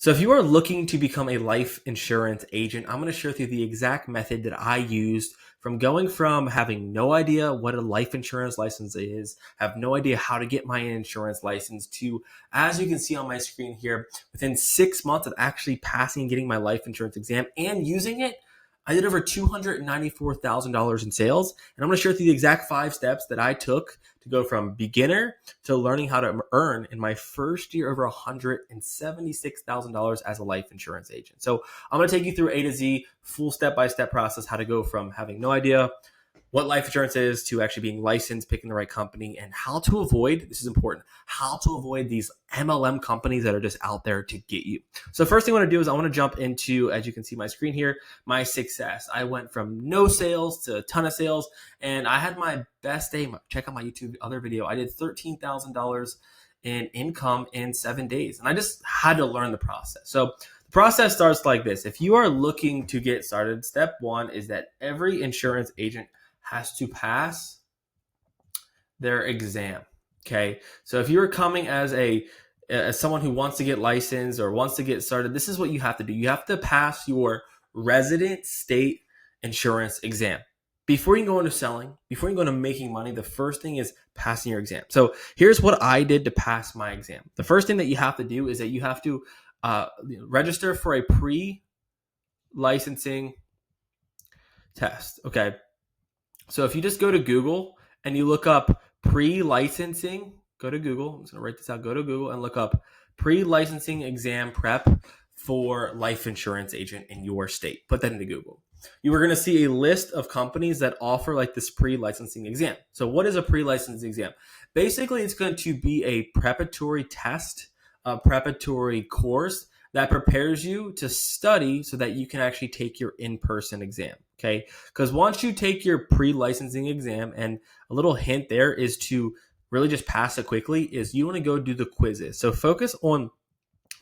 So if you are looking to become a life insurance agent, I'm going to share with you the exact method that I used from going from having no idea what a life insurance license is, have no idea how to get my insurance license to, as you can see on my screen here, within 6 months of actually passing and getting my life insurance exam and using it, I did over $294,000 in sales. And I'm going to share with you the exact 5 steps that I took to go from beginner to learning how to earn in my first year over $176,000 as a life insurance agent. So I'm going to take you through A to Z, full step-by-step process, how to go from having no idea what life insurance is to actually being licensed, picking the right company, and how to avoid, this is important, how to avoid these MLM companies that are just out there to get you. So first thing I want to do is I want to jump into, as you can see my screen here, my success. I went from no sales to a ton of sales, and I had my best day. Check out my YouTube other video. I did $13,000 in income in 7 days, and I just had to learn the process. So the process starts like this. If you are looking to get started, step 1 is that every insurance agent has to pass their exam. Okay. So if you're coming as someone who wants to get licensed or wants to get started, this is what you have to do. You have to pass your resident state insurance exam. Before you go into selling, before you go into making money, the first thing is passing your exam. So here's what I did to pass my exam. The first thing that you have to do is that you have to register for a pre-licensing test. Okay. So if you just go to Google and you look up pre-licensing, go to Google. I'm just going to write this out. Go to Google and look up pre-licensing exam prep for life insurance agent in your state. Put that into Google. You are going to see a list of companies that offer like this pre-licensing exam. So what is a pre-licensing exam? Basically, it's going to be a preparatory test, a preparatory course that prepares you to study so that you can actually take your in-person exam. Okay. Because once you take your pre-licensing exam, and a little hint there is to really just pass it quickly, is you want to go do the quizzes. So focus on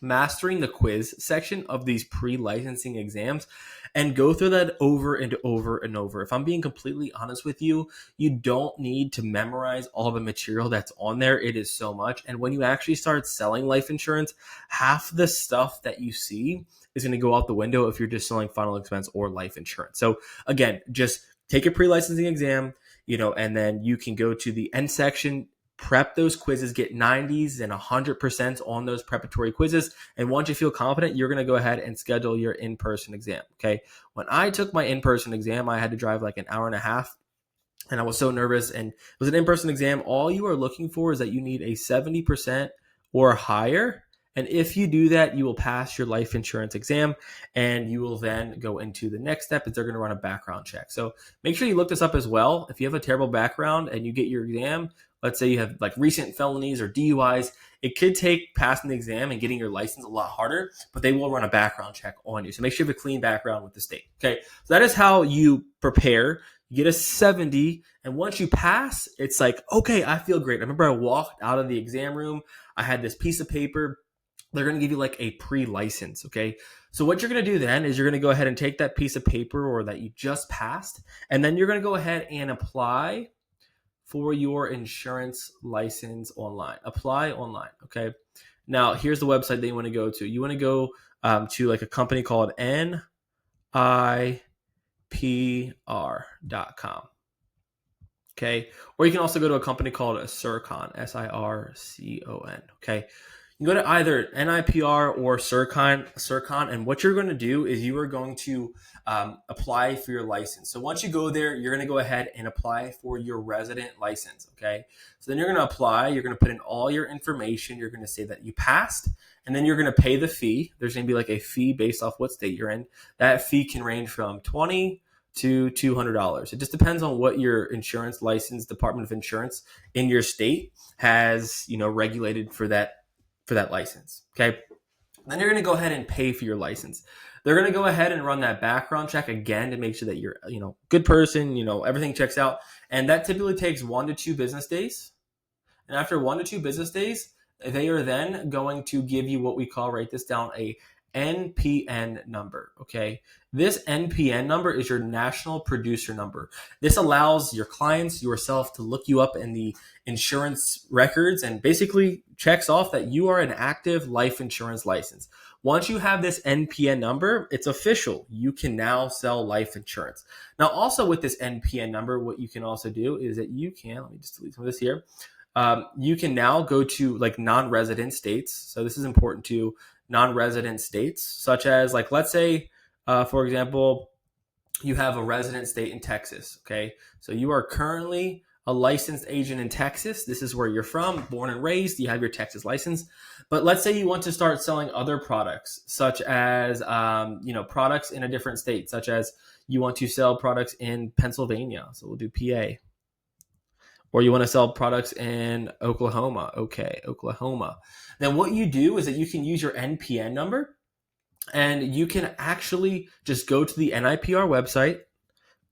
mastering the quiz section of these pre-licensing exams and go through that over and over and over. If I'm being completely honest with you, you don't need to memorize all the material that's on there. It is so much. And when you actually start selling life insurance, half the stuff that you see is going to go out the window if you're just selling final expense or life insurance. So again, just take a pre-licensing exam, and then you can go to the end section, prep those quizzes, get 90s and 100% on those preparatory quizzes. And once you feel confident, you're going to go ahead and schedule your in-person exam. Okay. When I took my in-person exam, I had to drive like an hour and a half, and I was so nervous. And it was an in-person exam. All you are looking for is that you need a 70% or higher. And if you do that, you will pass your life insurance exam, and you will then go into the next step is they're going to run a background check. So make sure you look this up as well. If you have a terrible background and you get your exam, let's say you have like recent felonies or DUIs, it could take passing the exam and getting your license a lot harder, but they will run a background check on you. So make sure you have a clean background with the state. Okay. So that is how you prepare. You get a 70, and once you pass, it's like, okay, I feel great. I remember I walked out of the exam room. I had this piece of paper. They're going to give you like a pre-license. Okay. So what you're going to do then is you're going to go ahead and take that piece of paper or that you just passed, and then you're going to go ahead and apply for your insurance license online. Apply online. Okay. Now here's the website that you want to go to. You want to go to like a company called NIPR.com. Okay. Or you can also go to a company called Sircon, SIRCON. Okay. You go to either NIPR or Sircon, and what you're going to do is you are going to apply for your license. So once you go there, you're going to go ahead and apply for your resident license, okay? So then you're going to apply. You're going to put in all your information. You're going to say that you passed, and then you're going to pay the fee. There's going to be like a fee based off what state you're in. That fee can range from $20 to $200. It just depends on what your insurance license, Department of Insurance in your state has, regulated for that license. Okay. Then you're going to go ahead and pay for your license. They're going to go ahead and run that background check again to make sure that you're, good person, everything checks out. And that typically takes 1 to 2 business days. And after 1 to 2 business days, they are then going to give you what we call, write this down, a NPN number. Okay. This NPN number is your national producer number. This allows your clients, yourself, to look you up in the insurance records and basically checks off that you are an active life insurance license. once you have this NPN number, it's official. You can now sell life insurance. Now, also with this NPN number, what you can also do is that you can, let me just delete some of this here. You can now go to like non-resident states. So this is important to non-resident states, such as like, let's say, for example, you have a resident state in Texas. Okay. So you are currently a licensed agent in Texas. This is where you're from, born and raised. You have your Texas license. But let's say you want to start selling other products, such as, products in a different state, such as you want to sell products in Pennsylvania. So we'll do PA. Or you want to sell products in Oklahoma. Okay, Oklahoma. Then what you do is that you can use your NPN number, and you can actually just go to the NIPR website,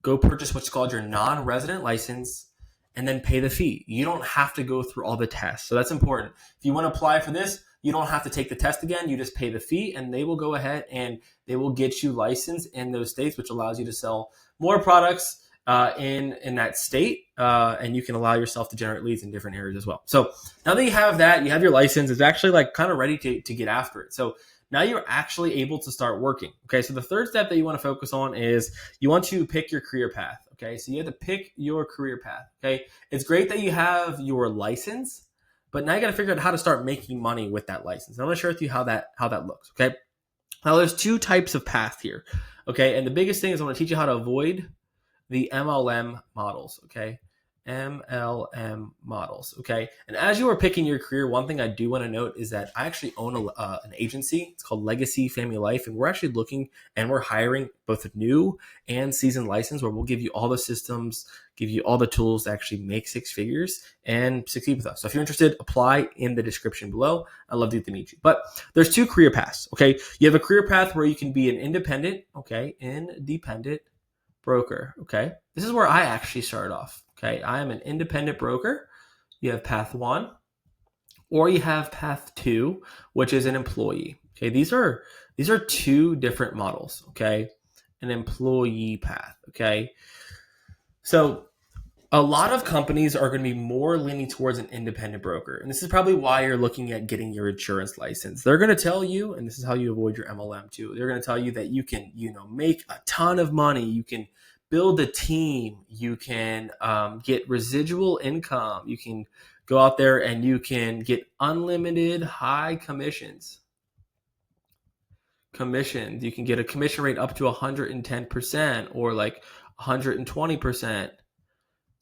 go purchase what's called your non-resident license, and then pay the fee. You don't have to go through all the tests. So that's important. If you want to apply for this, you don't have to take the test again. You just pay the fee, and they will go ahead and they will get you licensed in those states, which allows you to sell more products in that state, and you can allow yourself to generate leads in different areas as well. So now that you have that, you have your license, it's actually like kind of ready to get after it. So now you're actually able to start working. Okay, so the third step that you want to focus on is you want to pick your career path. Okay, so you have to pick your career path. Okay, it's great that you have your license, but now you got to figure out how to start making money with that license. And I'm going to share with you how that looks. Okay, now there's two types of path here. Okay, and the biggest thing is I want to teach you how to avoid the MLM models. Okay, MLM models. Okay. And as you are picking your career, one thing I do want to note is that I actually own an agency. It's called Legacy Family Life. And we're actually looking and we're hiring both a new and seasoned license where we'll give you all the systems, give you all the tools to actually make six figures and succeed with us. So if you're interested, apply in the description below. I'd love to get to meet you. But there's two career paths. Okay. You have a career path where you can be an independent, independent broker. Okay. This is where I actually started off. Okay, I am an independent broker. You have path 1, or you have path 2, which is an employee. Okay, these are two different models. Okay, an employee path. Okay, so a lot of companies are going to be more leaning towards an independent broker, and this is probably why you're looking at getting your insurance license. They're going to tell you, and this is how you avoid your MLM too. They're going to tell you that you can, make a ton of money. You can build a team, you can get residual income, you can go out there and you can get unlimited high commissions. You can get a commission rate up to 110% or like 120%.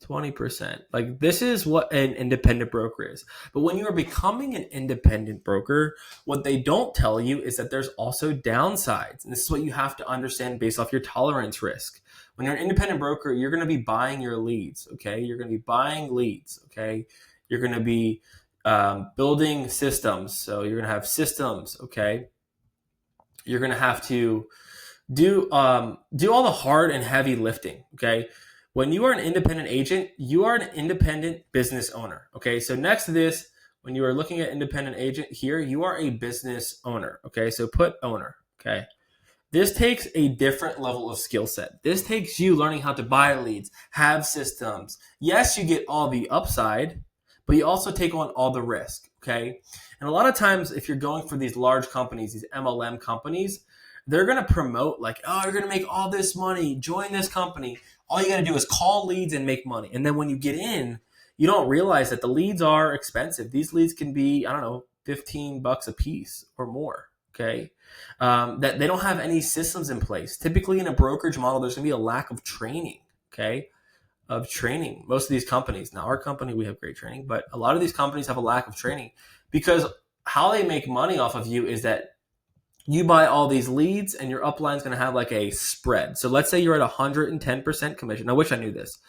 20%. Like this is what an independent broker is. But when you are becoming an independent broker, what they don't tell you is that there's also downsides. And this is what you have to understand based off your tolerance risk. When you're an independent broker, you're going to be buying your leads. Okay. You're going to be buying leads. Okay. You're going to be building systems. So you're going to have systems. Okay. You're going to have to do all the hard and heavy lifting. Okay. When you are an independent agent, you are an independent business owner. Okay, so next to this, when you are looking at independent agent here, you are a business owner. Okay, so put owner. Okay, this takes a different level of skill set. This takes you learning how to buy leads, have systems. Yes, you get all the upside, but you also take on all the risk. Okay, and a lot of times, if you're going for these large companies, these MLM companies, they're going to promote like, oh, you're going to make all this money, join this company. All you got to do is call leads and make money. And then when you get in, you don't realize that the leads are expensive. These leads can be, $15 a piece or more. Okay. That they don't have any systems in place. Typically in a brokerage model, there's going to be a lack of training. Okay. Of training. Most of these companies, now our company, we have great training, but a lot of these companies have a lack of training because how they make money off of you is that you buy all these leads and your upline is going to have like a spread. So let's say you're at 110% commission. I wish I knew this.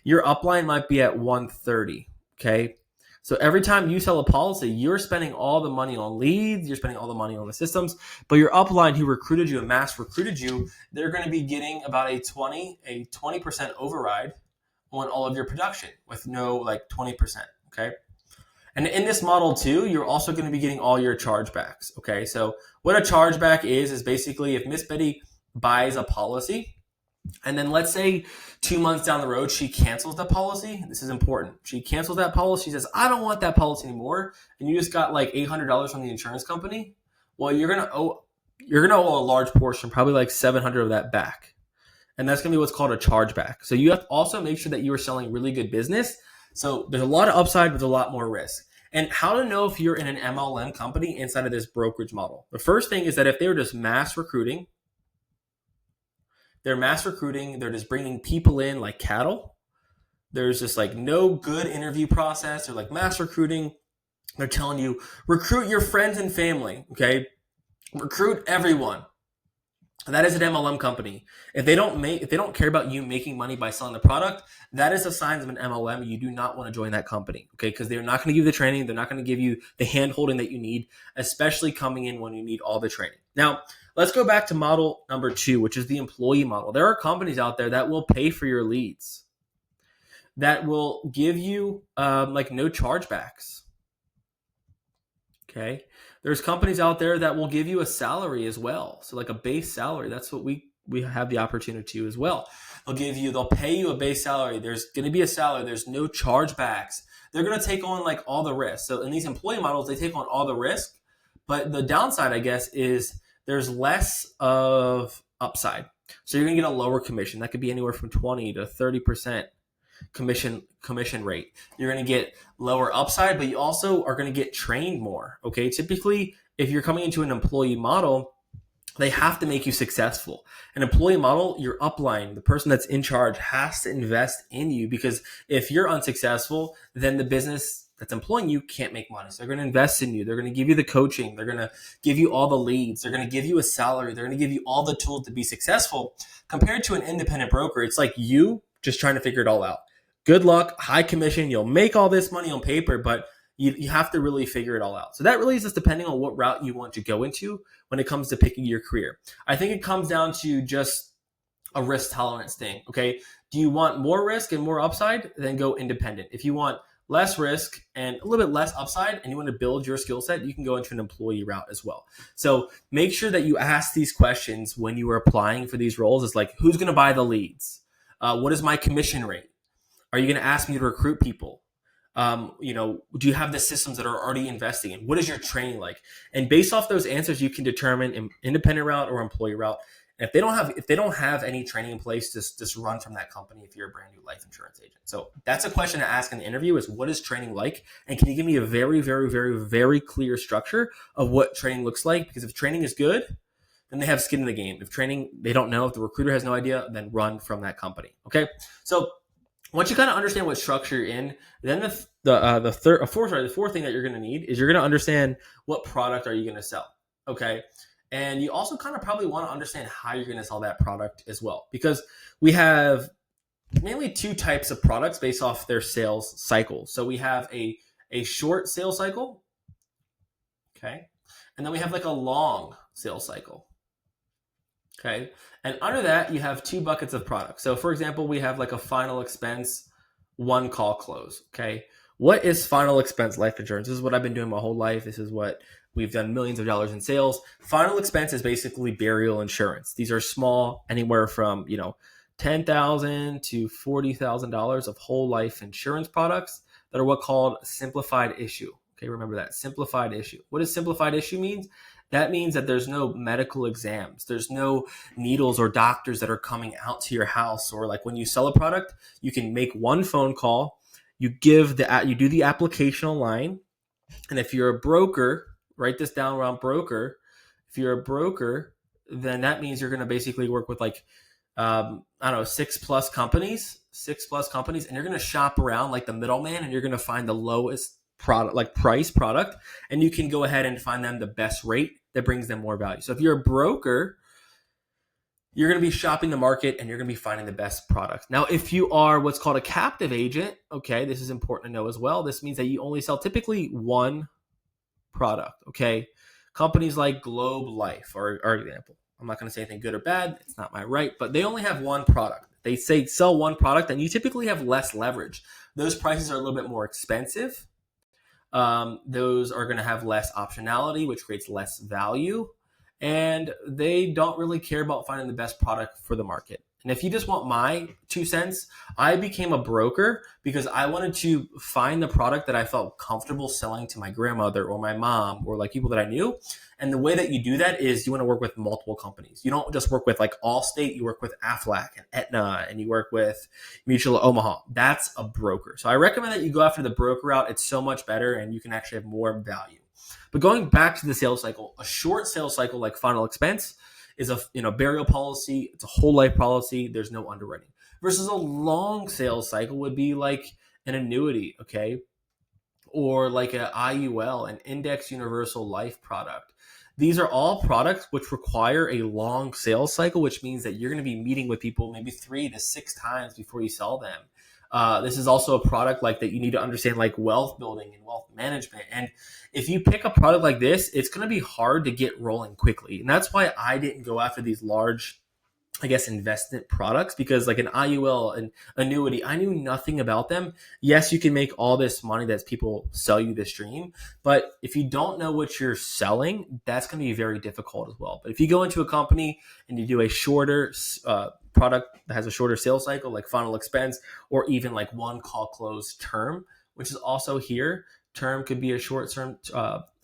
Your upline might be at 130. Okay. So every time you sell a policy, you're spending all the money on leads. You're spending all the money on the systems, but your upline who recruited you and mass recruited you, they're going to be getting about a 20% override on all of your production with no like 20%. Okay. And in this model too, you're also going to be getting all your chargebacks. Okay, so what a chargeback is basically if Miss Betty buys a policy, and then let's say 2 months down the road, she cancels the policy. This is important. She cancels that policy. She says, I don't want that policy anymore. And you just got like $800 from the insurance company. well, you're gonna owe a large portion, probably like 700 of that back, and that's gonna be what's called a chargeback. So you have to also make sure that you are selling really good business. So there's a lot of upside with a lot more risk. And how to know if you're in an MLM company inside of this brokerage model? The first thing is that if they're just mass recruiting, they're just bringing people in like cattle. There's just like no good interview process. They're like mass recruiting. They're telling you recruit your friends and family. Okay, recruit everyone. That is an MLM company. If they don't care about you making money by selling the product, that is a sign of an MLM. You do not want to join that company, okay? Because they're not going to give you the training. They're not going to give you the hand holding that you need, especially coming in when you need all the training. Now, let's go back to model number 2, which is the employee model. There are companies out there that will pay for your leads, that will give you like no chargebacks. Okay. There's companies out there that will give you a salary as well. So like a base salary. That's what we have the opportunity to as well. They'll pay you a base salary. There's going to be a salary. There's no chargebacks. They're going to take on like all the risk. So in these employee models, they take on all the risk. But the downside, I guess, is there's less of upside. So you're going to get a lower commission. That could be anywhere from 20 to 30% commission rate. You're going to get lower upside, but you also are going to get trained more. Okay. Typically, if you're coming into an employee model, they have to make you successful. An employee model, your upline, the person that's in charge, has to invest in you, because if you're unsuccessful, then the business that's employing you can't make money. So they're going to invest in you. They're going to give you the coaching. They're going to give you all the leads. They're going to give you a salary. They're going to give you all the tools to be successful. Compared to an independent broker, it's like you just trying to figure it all out. Good luck, high commission, you'll make all this money on paper, but you have to really figure it all out. So that really is just depending on what route you want to go into when it comes to picking your career. I think it comes down to just a risk tolerance thing, okay? Do you want more risk and more upside? Then go independent. If you want less risk and a little bit less upside and you want to build your skill set, you can go into an employee route as well. So make sure that you ask these questions when you are applying for these roles. It's like, who's going to buy the leads? What is my commission rate? Are you going to ask me to recruit people? Do you have the systems that are already investing in? What is your training like? And based off those answers, you can determine an independent route or employee route. And if they don't have any training in place, just run from that company if you're a brand new life insurance agent. So that's a question to ask in the interview: is what is training like? And can you give me a very, very, very, very clear structure of what training looks like? Because if training is good, then they have skin in the game. If training, they don't know, if the recruiter has no idea, then run from that company. Okay. So once you kind of understand what structure you're in, then the fourth thing that you're going to need is you're going to understand what product are you going to sell, okay? And you also kind of probably want to understand how you're going to sell that product as well, because we have mainly 2 types of products based off their sales cycle. So we have a short sales cycle, okay? And then we have like a long sales cycle. Okay. And under that, you have 2 buckets of products. So for example, we have like a final expense, 1 call close. Okay. What is final expense life insurance? This is what I've been doing my whole life. This is what we've done millions of dollars in sales. Final expense is basically burial insurance. These are small, anywhere from, $10,000 to $40,000 of whole life insurance products that are what called simplified issue. Okay. Remember that, simplified issue. What does simplified issue means? That means that there's no medical exams. There's no needles or doctors that are coming out to your house. Or like when you sell a product, you can make 1 phone call. You do the application online. And if you're a broker, write this down around broker. If you're a broker, then that means you're going to basically work with 6+ companies, and you're going to shop around like the middleman, and you're going to find the lowest product, like price product, and you can go ahead and find them the best rate that brings them more value. So if you're a broker, you're going to be shopping the market and you're going to be finding the best product. Now, if you are what's called a captive agent, okay, this is important to know as well. This means that you only sell typically 1 product, okay? Companies like Globe Life are example. I'm not going to say anything good or bad. It's not my right, but they only have 1 product. They say sell 1 product, and you typically have less leverage. Those prices are a little bit more expensive. Those are going to have less optionality, which creates less value, and they don't really care about finding the best product for the market. And if you just want my 2 cents, I became a broker because I wanted to find the product that I felt comfortable selling to my grandmother or my mom or like people that I knew. And the way that you do that is you want to work with multiple companies. You don't just work with like Allstate, you work with Aflac and Aetna, and you work with Mutual of Omaha. That's a broker. So I recommend that you go after the broker route. It's so much better and you can actually have more value. But going back to the sales cycle, a short sales cycle like final expense is a burial policy. It's a whole life policy. There's no underwriting. Versus a long sales cycle would be like an annuity, okay, or like an IUL, an index universal life product. These are all products which require a long sales cycle, which means that you're going to be meeting with people maybe 3 to 6 times before you sell them. This is also a product like that you need to understand, like wealth building and wealth management. And if you pick a product like this, it's going to be hard to get rolling quickly. And that's why I didn't go after these large, I guess, investment products, because like an IUL, an annuity, I knew nothing about them. Yes, you can make all this money that people sell you this dream, but if you don't know what you're selling, that's going to be very difficult as well. But if you go into a company and you do a shorter product that has a shorter sales cycle, like final expense, or even like one call close term, which is also here, term could be a short term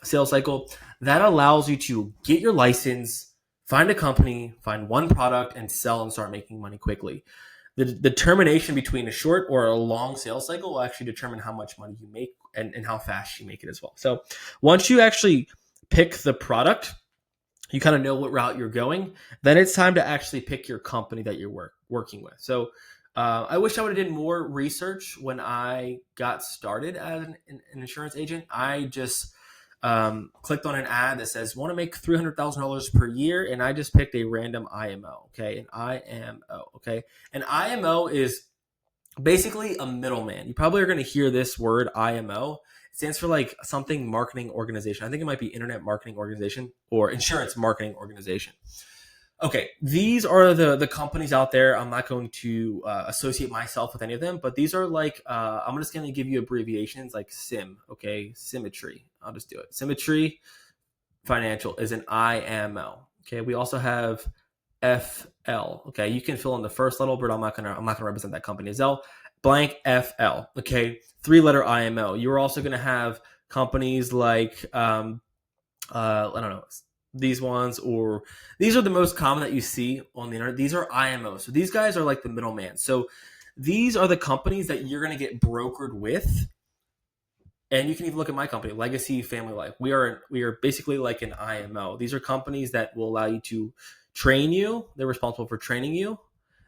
sales cycle, that allows you to get your license, find a company, find one product, and sell and start making money quickly. The determination between a short or a long sales cycle will actually determine how much money you make and how fast you make it as well. So once you actually pick the product, you kind of know what route you're going, then it's time to actually pick your company that you're working with. So I wish I would have did more research when I got started as an insurance agent. I just clicked on an ad that says want to make $300,000 per year, and I just picked a random IMO. Okay, an IMO. Okay, an IMO is basically a middleman. You probably are going to hear this word IMO. It stands for like something marketing organization. I think it might be internet marketing organization or insurance marketing organization. Okay, these are the companies out there. I'm not going to associate myself with any of them, but these are like, I'm just going to give you abbreviations like SIM, okay? Symmetry. I'll just do it. Symmetry Financial is an IMO. Okay, we also have FL. Okay, you can fill in the first letter, but I'm not gonna represent that company as L. Blank FL. Okay, 3-letter IMO. You're also gonna have companies like I don't know, these ones, or these are the most common that you see on the internet. These are IMOs. So these guys are like the middleman. So these are the companies that you're going to get brokered with. And you can even look at my company, Legacy Family Life. We are basically like an IMO. These are companies that will allow you to train you. They're responsible for training you.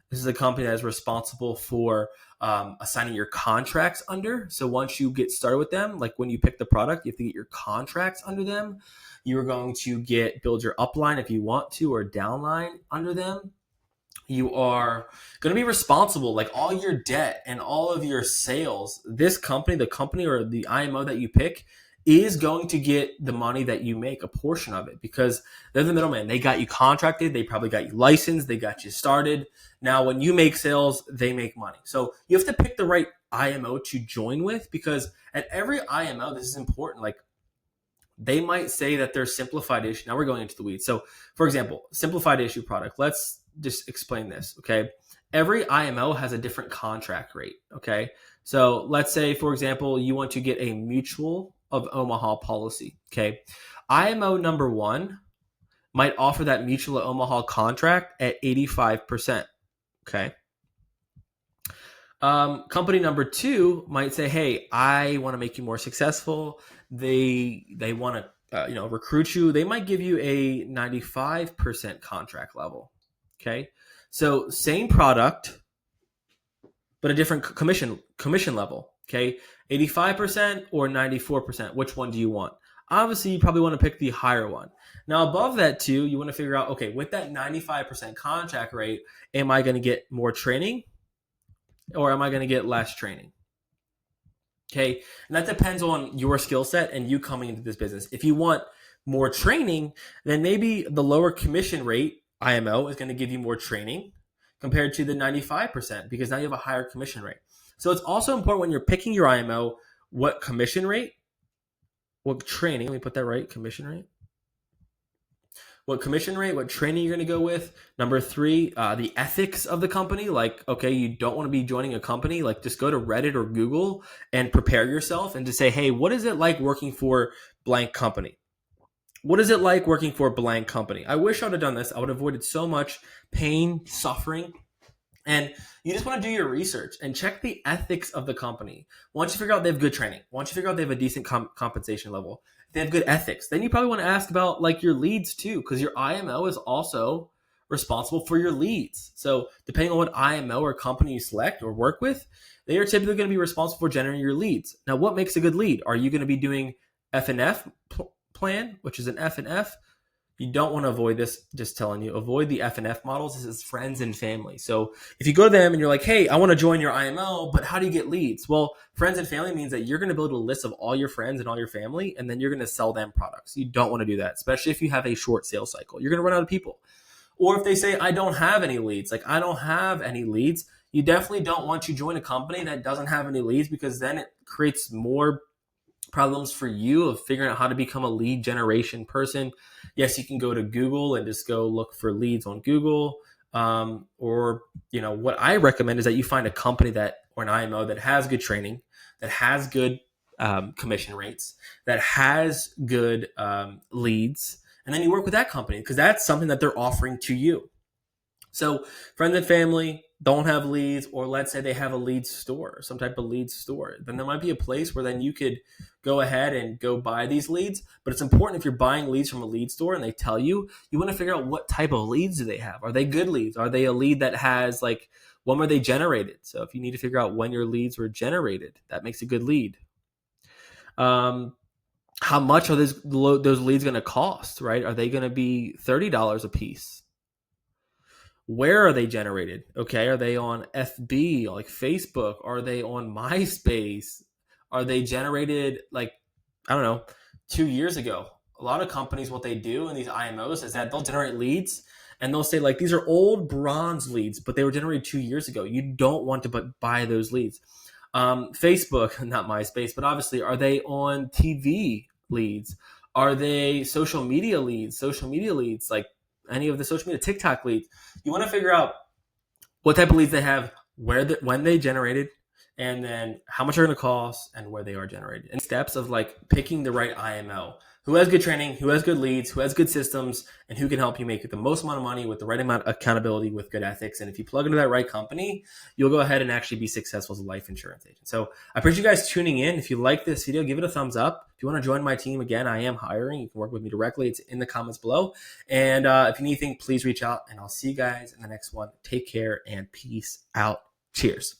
This is a company that is responsible for assigning your contracts under. So once you get started with them, like when you pick the product, you have to get your contracts under them. You're going to build your upline if you want to, or downline under them. You are going to be responsible, like all your debt and all of your sales. This company, the company or the IMO that you pick, is going to get the money that you make, a portion of it, because they're the middleman. They got you contracted. They probably got you licensed. They got you started. Now, when you make sales, they make money. So you have to pick the right IMO to join with, because at every IMO, this is important. Like, they might say that they're simplified issue. Now we're going into the weeds. So, for example, simplified issue product. Let's just explain this, okay? Every IMO has a different contract rate, okay? So let's say, for example, you want to get a Mutual of Omaha policy, okay? IMO number 1 might offer that Mutual of Omaha contract at 85%, okay? Company number 2 might say, hey, I want to make you more successful. They want to recruit you. They might give you a 95% contract level. Okay, so same product, but a different commission level. Okay, 85% or 94%. Which one do you want? Obviously, you probably want to pick the higher one. Now, above that too, you want to figure out, okay, with that 95% contract rate, am I going to get more training, or am I going to get less training? Okay, and that depends on your skill set and you coming into this business. If you want more training, then maybe the lower commission rate IMO is going to give you more training compared to the 95%, because now you have a higher commission rate. So it's also important when you're picking your IMO, what commission rate, what training, let me put that right, commission rate. what commission rate, what training you're going to go with. Number 3, the ethics of the company. Like, okay, you don't want to be joining a company. Like, just go to Reddit or Google and prepare yourself and to say, hey, what is it like working for blank company? What is it like working for a blank company? I wish I would have done this. I would have avoided so much pain, suffering. And you just want to do your research and check the ethics of the company. Once you figure out they have good training, once you figure out they have a decent compensation level, they have good ethics, then you probably want to ask about like your leads too, because your IMO is also responsible for your leads. So depending on what IMO or company you select or work with, they are typically going to be responsible for generating your leads. Now, what makes a good lead? Are you going to be doing F&F plan, which is an F&F? You don't want to avoid this, just telling you, avoid the F&F models. This is friends and family. So if you go to them and you're like, hey, I want to join your IMO, but how do you get leads? Well, friends and family means that you're going to build a list of all your friends and all your family, and then you're going to sell them products. You don't want to do that, especially if you have a short sales cycle. You're going to run out of people. Or if they say, I don't have any leads, like I don't have any leads, you definitely don't want to join a company that doesn't have any leads, because then it creates more problems for you of figuring out how to become a lead generation person. Yes, you can go to Google and just go look for leads on Google. Or, what I recommend is that you find a company or an IMO that has good training, that has good commission rates, that has good leads. And then you work with that company because that's something that they're offering to you. So friends and family don't have leads, or let's say they have a lead store, some type of lead store, then there might be a place where then you could go ahead and go buy these leads. But it's important, if you're buying leads from a lead store and they tell you, you want to figure out what type of leads do they have. Are they good leads? Are they a lead that has like, when were they generated? So if you need to figure out when your leads were generated, that makes a good lead. How much are those leads going to cost, right? Are they going to be $30 a piece? Where are they generated? Okay, are they on FB, like Facebook? Are they on MySpace? Are they generated like, I don't know, 2 years ago? A lot of companies, what they do in these IMOs is that they'll generate leads and they'll say like, these are old bronze leads, but they were generated 2 years ago. You don't want to buy those leads. Facebook, not MySpace, but obviously, are they on TV leads? Are they social media leads? Like any of the social media, TikTok leads. You want to figure out what type of leads they have, when they generated, and then how much they're going to cost and where they are generated. And steps of like picking the right IMO, who has good training, who has good leads, who has good systems, and who can help you make the most amount of money with the right amount of accountability with good ethics. And if you plug into that right company, you'll go ahead and actually be successful as a life insurance agent. So I appreciate you guys tuning in. If you like this video, give it a thumbs up. If you want to join my team, again, I am hiring. You can work with me directly. It's in the comments below. And if you need anything, please reach out, and I'll see you guys in the next one. Take care and peace out. Cheers.